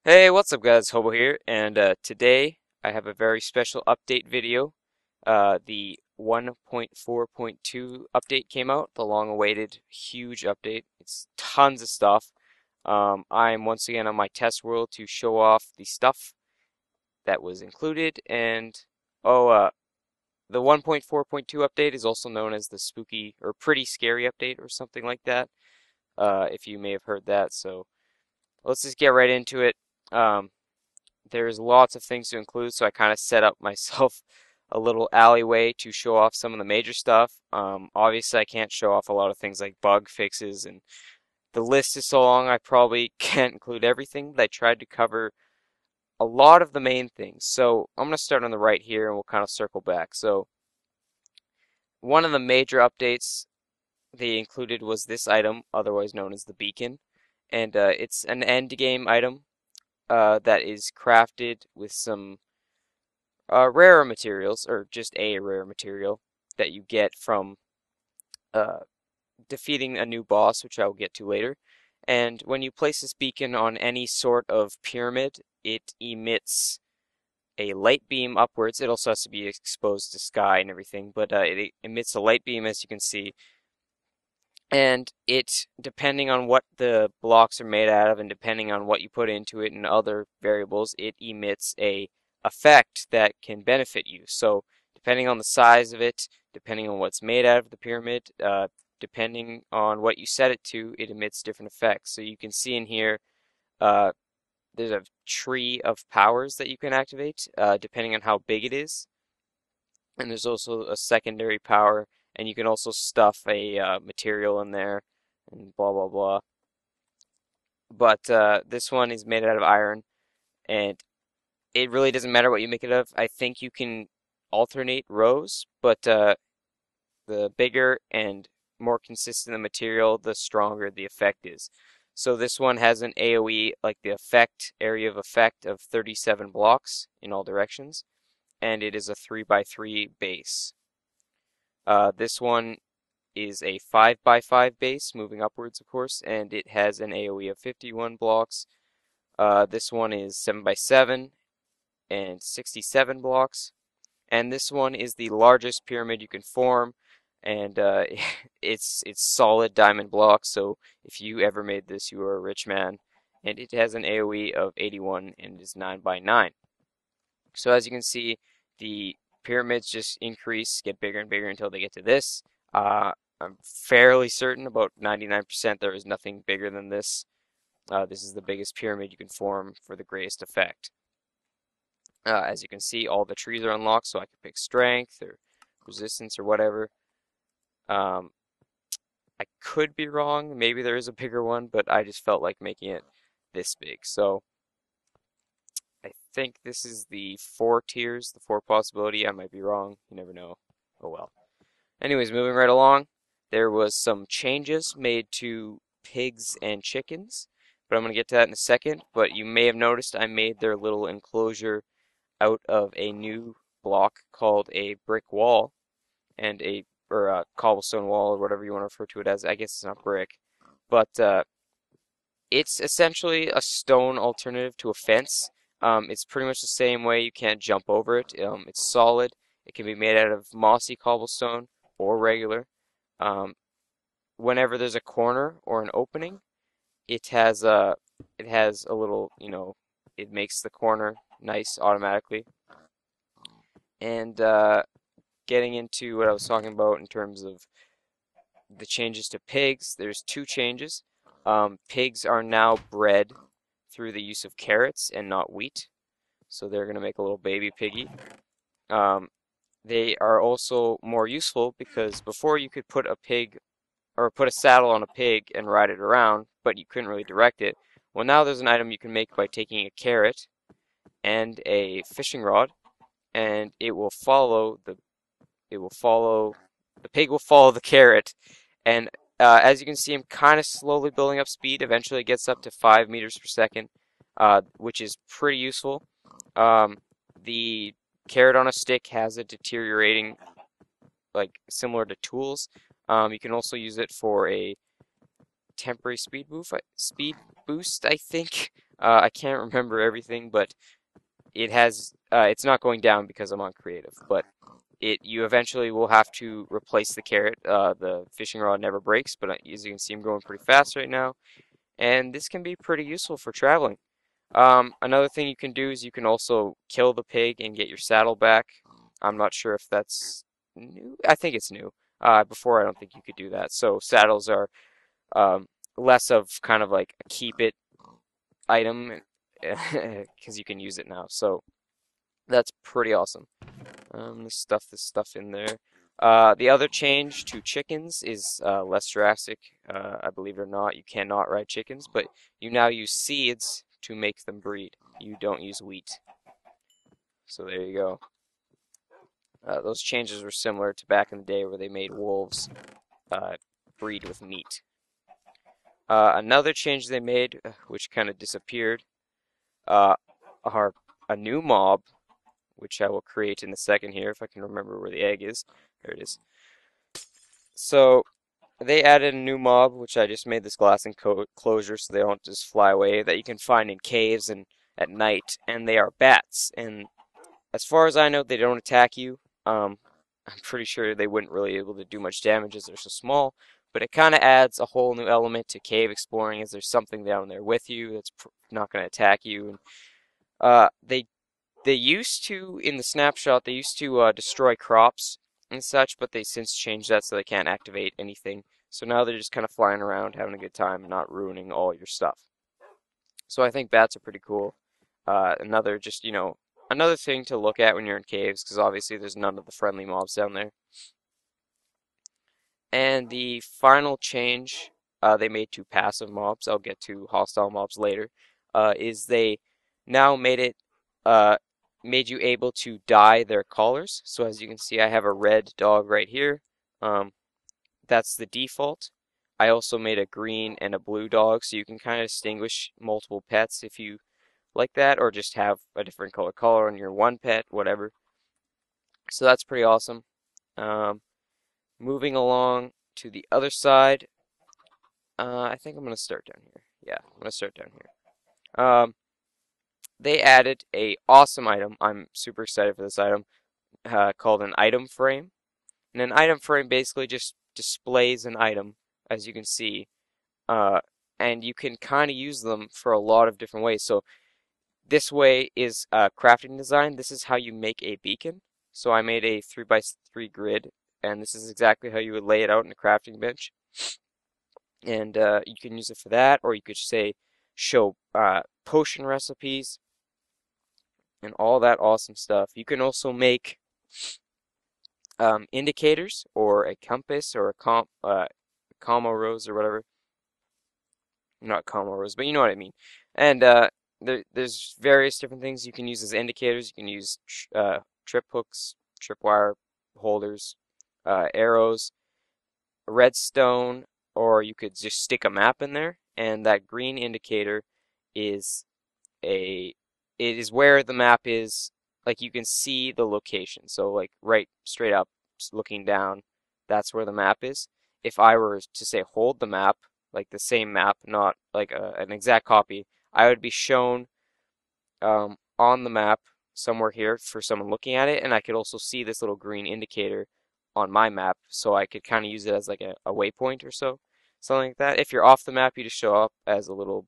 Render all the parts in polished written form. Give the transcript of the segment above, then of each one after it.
Hey, what's up guys? Hobo here, and today I have a very special update video. The 1.4.2 update came out, the long-awaited huge update. It's tons of stuff. I'm once again on my test world to show off the stuff that was included, and the 1.4.2 update is also known as the spooky or pretty scary update or something like that, if you may have heard that. So let's just get right into it. Um, There's lots of things to include, so I kind of set up myself a little alleyway to show off some of the major stuff. Obviously, I can't show off a lot of things like bug fixes, and the list is so long I probably can't include everything, but I tried to cover a lot of the main things. So I'm going to start on the right here, and we'll kind of circle back. So one of the major updates they included was this item, otherwise known as the beacon, and it's an end game item that is crafted with some rarer materials, or just a rare material that you get from uh, defeating a new boss, which I will get to later. And when you place this beacon on any sort of pyramid, it emits a light beam upwards. It also has to be exposed to sky and everything, but it emits a light beam, as you can see. And it, depending on what the blocks are made out of and depending on what you put into it and other variables, it emits a effect that can benefit you. So depending on the size of it, depending on what's made out of the pyramid, depending on what you set it to, it emits different effects. So you can see in here, uh, there's a tree of powers that you can activate, depending on how big it is. And there's also a secondary power, and you can also stuff a material in there, and blah blah blah. But this one is made out of iron, and it really doesn't matter what you make it of. I think you can alternate rows, but the bigger and more consistent the material, the stronger the effect is. So this one has an AoE, like the effect area of effect, of 37 blocks in all directions, and it is a 3x3 base. This one is a 5x5 base, moving upwards, of course, and it has an AoE of 51 blocks. This one is 7x7 and 67 blocks. And this one is the largest pyramid you can form, and it's solid diamond blocks, so if you ever made this, you are a rich man. And it has an AoE of 81 and is 9x9. So as you can see, the pyramids just increase, get bigger and bigger until they get to this. I'm fairly certain, about 99%, there is nothing bigger than this. This is the biggest pyramid you can form for the greatest effect. As you can see, all the trees are unlocked, so I can pick strength or resistance or whatever. Um, I could be wrong. Maybe there is a bigger one, but I just felt like making it this big. So I think this is the 4 tiers, the 4 possibility. I might be wrong. You never know. Oh well. Anyways, moving right along, there was some changes made to pigs and chickens, but I'm going to get to that in a second. But you may have noticed I made their little enclosure out of a new block called a brick wall and a cobblestone wall, or whatever you want to refer to it as. I guess it's not brick, but it's essentially a stone alternative to a fence. It's pretty much the same way. You can't jump over it. It's solid. It can be made out of mossy cobblestone or regular. Um, Whenever there's a corner or an opening, it has a little, it makes the corner nice automatically. And getting into what I was talking about in terms of the changes to pigs, there's 2 changes. Pigs are now bred through the use of carrots and not wheat, so they're going to make a little baby piggy. Um, they are also more useful because before you could put a pig or put a saddle on a pig and ride it around, but you couldn't really direct it. Well, now there's an item you can make by taking a carrot and a fishing rod, and the pig will follow the carrot, and as you can see, I'm kind of slowly building up speed. Eventually, it gets up to 5 meters per second, which is pretty useful. The carrot on a stick has a deteriorating, like similar to tools. You can also use it for a temporary speed boost, I think. I can't remember everything, but it's not going down because I'm on creative, but you eventually will have to replace the carrot. The fishing rod never breaks, but as you can see, I'm going pretty fast right now, and this can be pretty useful for traveling. Another thing you can do is you can also kill the pig and get your saddle back. I'm not sure if that's new. I think it's new. Before I don't think you could do that. So saddles are um, less of kind of like a keep it item because you can use it now. So that's pretty awesome. Let's stuff this stuff in there. The other change to chickens is less drastic. I believe it or not, you cannot ride chickens, but you now use seeds to make them breed. You don't use wheat. So there you go. Those changes were similar to back in the day where they made wolves uh, breed with meat. Another change they made, which kind of disappeared, uh, are a new mob, which I will create in a second here if I can remember where the egg is. There it is. So they added a new mob, which I just made this glass enclosure so they don't just fly away, that you can find in caves and at night, and they are bats. And as far as I know, they don't attack you. I'm pretty sure they wouldn't really be able to do much damage as they're so small, but it kind of adds a whole new element to cave exploring as there's something down there with you that's not going to attack you. And they used to, in the snapshot, they used to destroy crops and such, but they since changed that so they can't activate anything. So now they're just kind of flying around, having a good time, and not ruining all your stuff. So I think bats are pretty cool. Another just, another thing to look at when you're in caves, because obviously there's none of the friendly mobs down there. And the final change they made to passive mobs, I'll get to hostile mobs later, is they now uh, made you able to dye their collars. So as you can see, I have a red dog right here. That's the default. I also made a green and a blue dog, so you can kind of distinguish multiple pets if you like that, or just have a different color on your one pet, whatever. So that's pretty awesome. Um, Moving along to the other side, I think I'm gonna start down here. Yeah, I'm gonna start down here. They added a awesome item. I'm super excited for this item, called an item frame. And an item frame basically just displays an item, as you can see, uh, and you can kind of use them for a lot of different ways. So this way is crafting design. This is how you make a beacon. So I made a 3x3 grid, and this is exactly how you would lay it out in a crafting bench. And you can use it for that, or you could say show potion recipes and all that awesome stuff. You can also make indicators or a compass or a comma rose or whatever. Not comma rose, but you know what I mean. And there's various different things you can use as indicators. You can use trip hooks, tripwire holders, arrows, redstone, or you could just stick a map in there. And that green indicator is a it is where the map is. Like you can see the location. So like right straight up, looking down, that's where the map is. If I were to say hold the map, like the same map, not like an exact copy, I would be shown on the map somewhere here for someone looking at it, and I could also see this little green indicator on my map, so I could kind of use it as like a waypoint or so, something like that. If you're off the map, you just show up as a little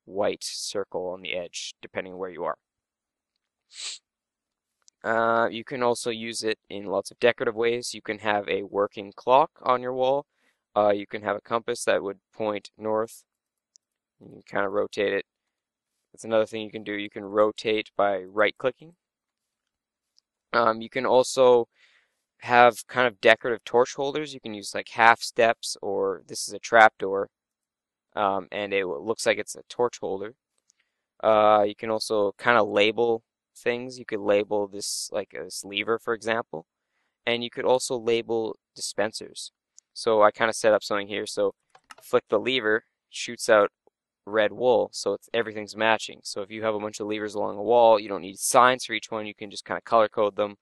white circle on the edge, depending on where you are. You can also use it in lots of decorative ways. You can have a working clock on your wall. You can have a compass that would point north. You can kind of rotate it. That's another thing you can do. You can rotate by right-clicking. You can also have kind of decorative torch holders. You can use like half steps, or this is a trapdoor, and it looks like it's a torch holder. You can also kind of label things. You could label this like this lever, for example, and you could also label dispensers. So I kind of set up something here. So flick the lever, shoots out red wool, so everything's matching. So if you have a bunch of levers along a wall, you don't need signs for each one. You can just kind of color code them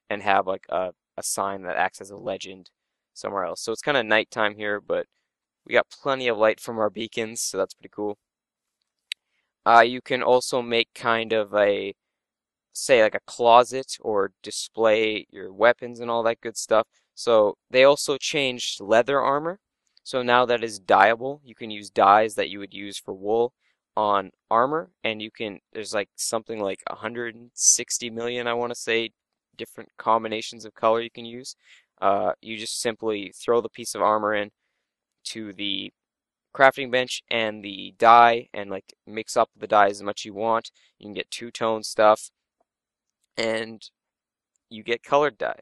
and have like a sign that acts as a legend somewhere else. So it's kind of nighttime here, but we got plenty of light from our beacons, so that's pretty cool. You can also make kind of a, say, like a closet or display your weapons and all that good stuff. So they also changed leather armor. So now that is dyeable. You can use dyes that you would use for wool on armor, and there's like something like 160 million, I want to say, different combinations of color you can use. You just simply throw the piece of armor in to the crafting bench and the dye and like mix up the dye as much you want. You can get two-tone stuff and you get colored dye,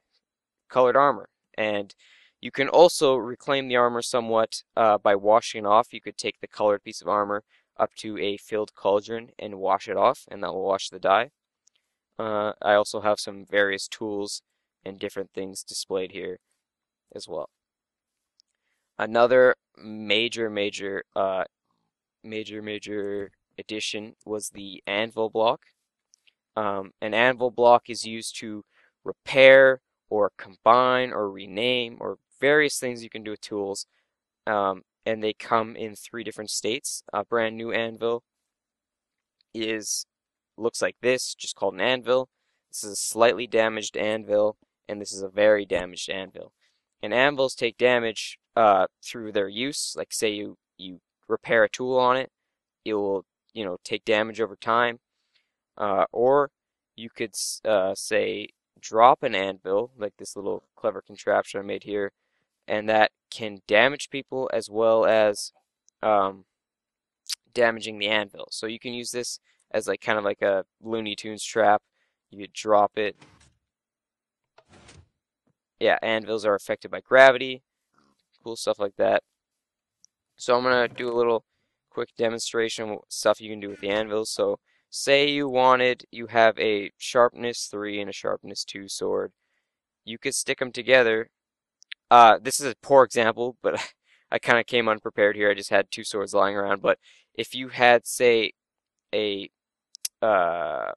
colored armor. And you can also reclaim the armor somewhat by washing it off. You could take the colored piece of armor up to a filled cauldron and wash it off, and that will wash the dye. I also have some various tools and different things displayed here as well. Another major addition was the anvil block. An anvil block is used to repair or combine or rename or various things you can do with tools. And they come in three different states. A brand new anvil looks like this, just called an anvil. This is a slightly damaged anvil, and this is a very damaged anvil. And anvils take damage through their use. Like say you repair a tool on it, it will take damage over time. Or you could say drop an anvil, like this little clever contraption I made here, and that can damage people as well as um, damaging the anvil. So you can use this as like kind of like a Looney Tunes trap. You could drop it. Yeah, anvils are affected by gravity, cool stuff like that. So I'm gonna do a little quick demonstration of stuff you can do with the anvils. So say you have a sharpness 3 and a sharpness 2 sword. You could stick them together. This is a poor example, but I kind of came unprepared here. I just had two swords lying around. But if you had, say, a uh,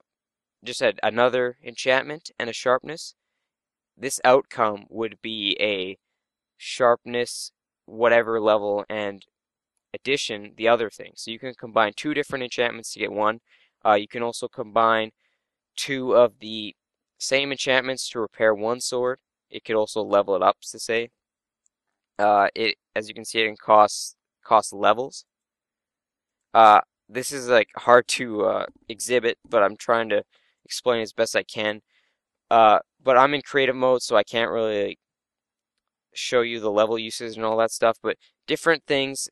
just had another enchantment and a sharpness, this outcome would be a sharpness whatever level and addition the other thing. So you can combine two different enchantments to get one. You can also combine two of the same enchantments to repair one sword. It could also level it up, to say. As you can see, it can cost levels. This is like hard to exhibit, but I'm trying to explain as best I can. But I'm in creative mode, so I can't really like, show you the level uses and all that stuff. But different things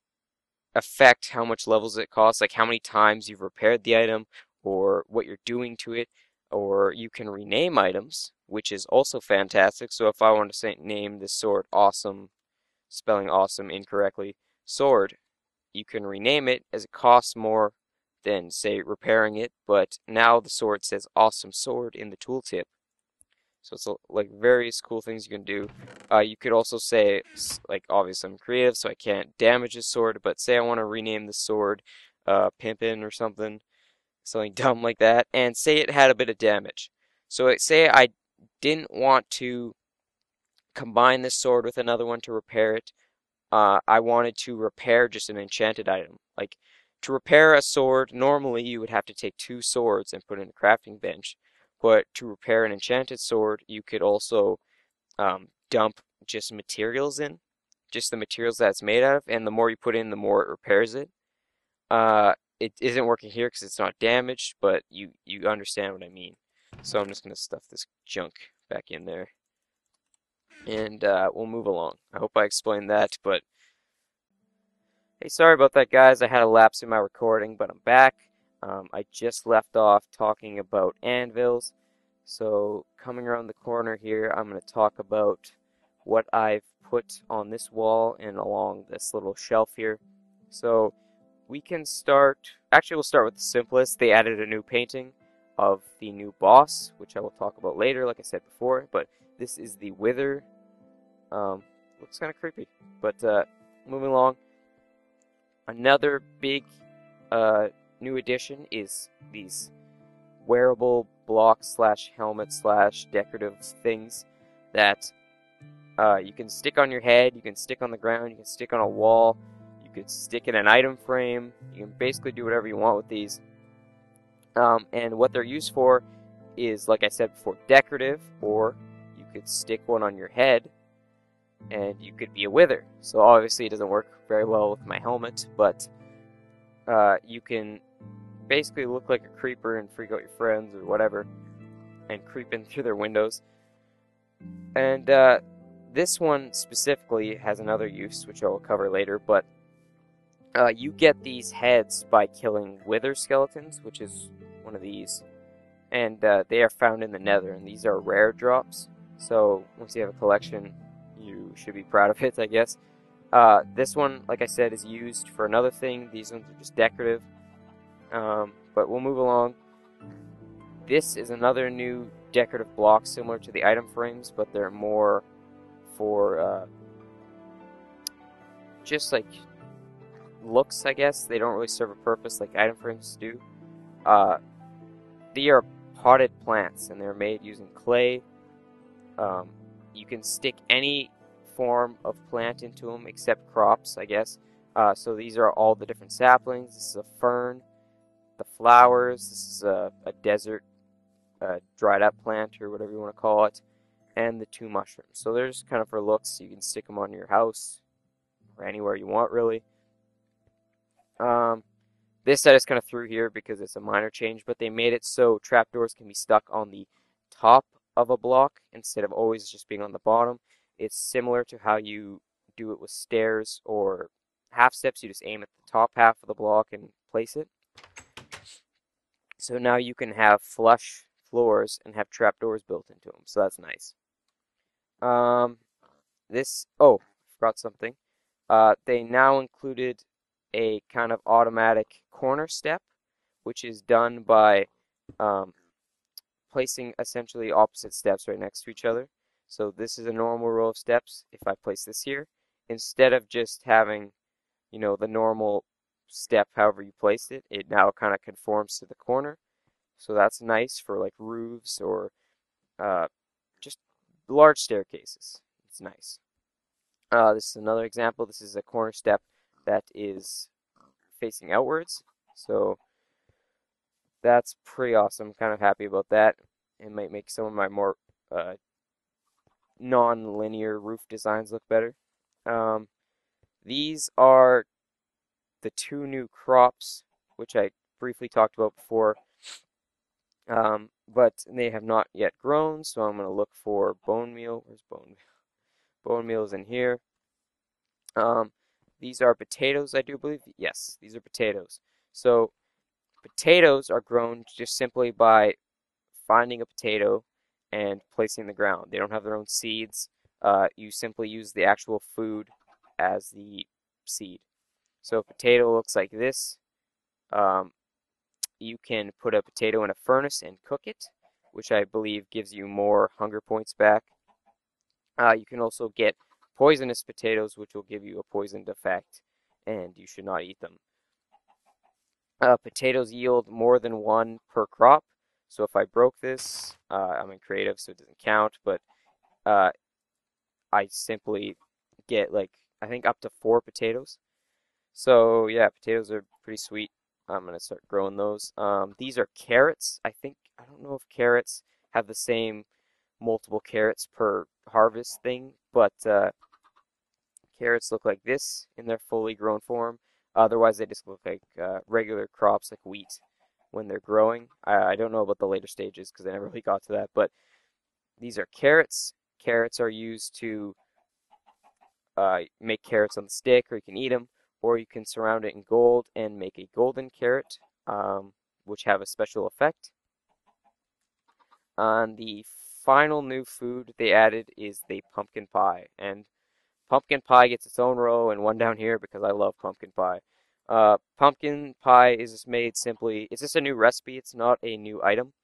affect how much levels it costs, like how many times you've repaired the item, or what you're doing to it, or you can rename items, which is also fantastic. So if I want to say name this sword Awesome, spelling awesome incorrectly, sword, you can rename it as it costs more than, say, repairing it, but now the sword says awesome sword in the tooltip. So it's like various cool things you can do. You could also say, like, obviously I'm creative, so I can't damage this sword, but say I want to rename the sword Pimpin' or something dumb like that, and say it had a bit of damage. So say I didn't want to combine this sword with another one to repair it. I wanted to repair just an enchanted item. Like, to repair a sword, normally you would have to take two swords and put in a crafting bench. But to repair an enchanted sword, you could also dump just materials in, just the materials that it's made out of, and the more you put in, the more it repairs it. It isn't working here because it's not damaged, but you understand what I mean. So I'm just gonna stuff this junk back in there, and we'll move along. I hope I explained that, but hey, sorry about that, guys. I had a lapse in my recording, but I'm back. I just left off talking about anvils. So coming around the corner here, I'm going to talk about what I've put on this wall and along this little shelf here. So we can we'll start with the simplest. They added a new painting of the new boss, which I will talk about later, like I said before. But this is the Wither. Looks kind of creepy. But moving along. Another big new addition is these wearable blocks slash helmet slash decorative things that you can stick on your head, you can stick on the ground, you can stick on a wall, you could stick in an item frame. You can basically do whatever you want with these. And what they're used for is, like I said before, decorative, or you could stick one on your head and you could be a wither. So obviously it doesn't work very well with my helmet, but you can basically look like a creeper and freak out your friends or whatever and creep in through their windows. And this one specifically has another use, which I will cover later, but you get these heads by killing wither skeletons, which is one of these, and they are found in the nether, and these are rare drops, so once you have a collection, you should be proud of it, I guess. This one, like I said, is used for another thing. These ones are just decorative, but we'll move along. This is another new decorative block similar to the item frames, but they're more for just like looks, I guess. They don't really serve a purpose like item frames do. They are potted plants, and they're made using clay. You can stick any form of plant into them except crops, I guess. So these are all the different saplings. This is a fern, the flowers. This is a desert dried up plant, or whatever you want to call it, and the 2 mushrooms. So they're just kind of for looks. You can stick them on your house or anywhere you want, really. This I just kind of threw here because it's a minor change, but they made it so trapdoors can be stuck on the top of a block instead of always just being on the bottom. It's similar to how you do it with stairs or half steps. You just aim at the top half of the block and place it. So now you can have flush floors and have trapdoors built into them, so that's nice. Oh, forgot something. They now included a kind of automatic corner step, which is done by placing essentially opposite steps right next to each other. So this is a normal row of steps. If I place this here, instead of just having, the normal step however you placed it, it now kind of conforms to the corner. So that's nice for like roofs or just large staircases. It's nice. This is another example. This is a corner step that is facing outwards. So that's pretty awesome. I'm kind of happy about that. It might make some of my more non-linear roof designs look better. These are the 2 new crops, which I briefly talked about before. But they have not yet grown, so I'm going to look for bone meal. Where's bone meal? Bone meal is in here. These are potatoes, I do believe. Yes, these are potatoes. So potatoes are grown just simply by finding a potato and placing in the ground. They don't have their own seeds. You simply use the actual food as the seed. So a potato looks like this. You can put a potato in a furnace and cook it, which I believe gives you more hunger points back. You can also get poisonous potatoes, which will give you a poisoned effect, and you should not eat them. Potatoes yield more than 1 per crop, so if I broke this, I'm in creative, so it doesn't count, but I simply get, I think up to 4 potatoes. So yeah, potatoes are pretty sweet. I'm going to start growing those. These are carrots. I don't know if carrots have the same multiple carrots per harvest thing, but carrots look like this in their fully grown form. Otherwise, they just look like regular crops like wheat when they're growing. I don't know about the later stages because I never really got to that, but these are carrots. Carrots are used to make carrots on the stick, or you can eat them, or you can surround it in gold and make a golden carrot, which have a special effect. The final new food they added is the pumpkin pie, and pumpkin pie gets its own row and one down here because I love pumpkin pie. Pumpkin pie is just made simply, it's just a new recipe, it's not a new item.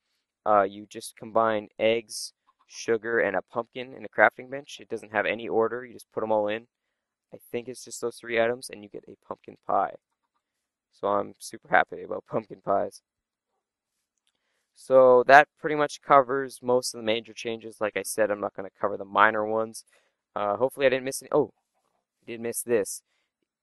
You just combine eggs, sugar, and a pumpkin in a crafting bench. It doesn't have any order, you just put them all in. I think it's just those 3 items and you get a pumpkin pie. So I'm super happy about pumpkin pies. So that pretty much covers most of the major changes. Like I said, I'm not going to cover the minor ones. Hopefully I didn't miss any. Oh, I did miss this.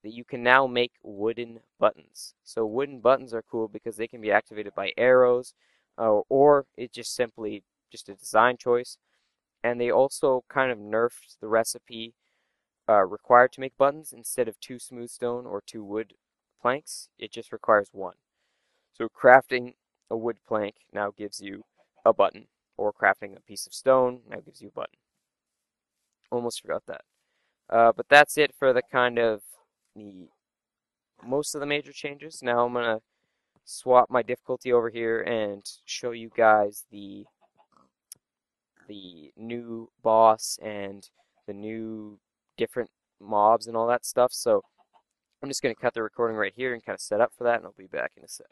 that you can now make wooden buttons. So wooden buttons are cool because they can be activated by arrows, or it's just simply just a design choice. And they also kind of nerfed the recipe required to make buttons. Instead of 2 smooth stone or 2 wood planks, it just requires 1. So crafting a wood plank now gives you a button, or crafting a piece of stone now gives you a button. Almost forgot that. But that's it for the kind of the most of the major changes. Now I'm gonna swap my difficulty over here and show you guys the new boss and the new different mobs and all that stuff. So I'm just gonna cut the recording right here and kind of set up for that, and I'll be back in a sec.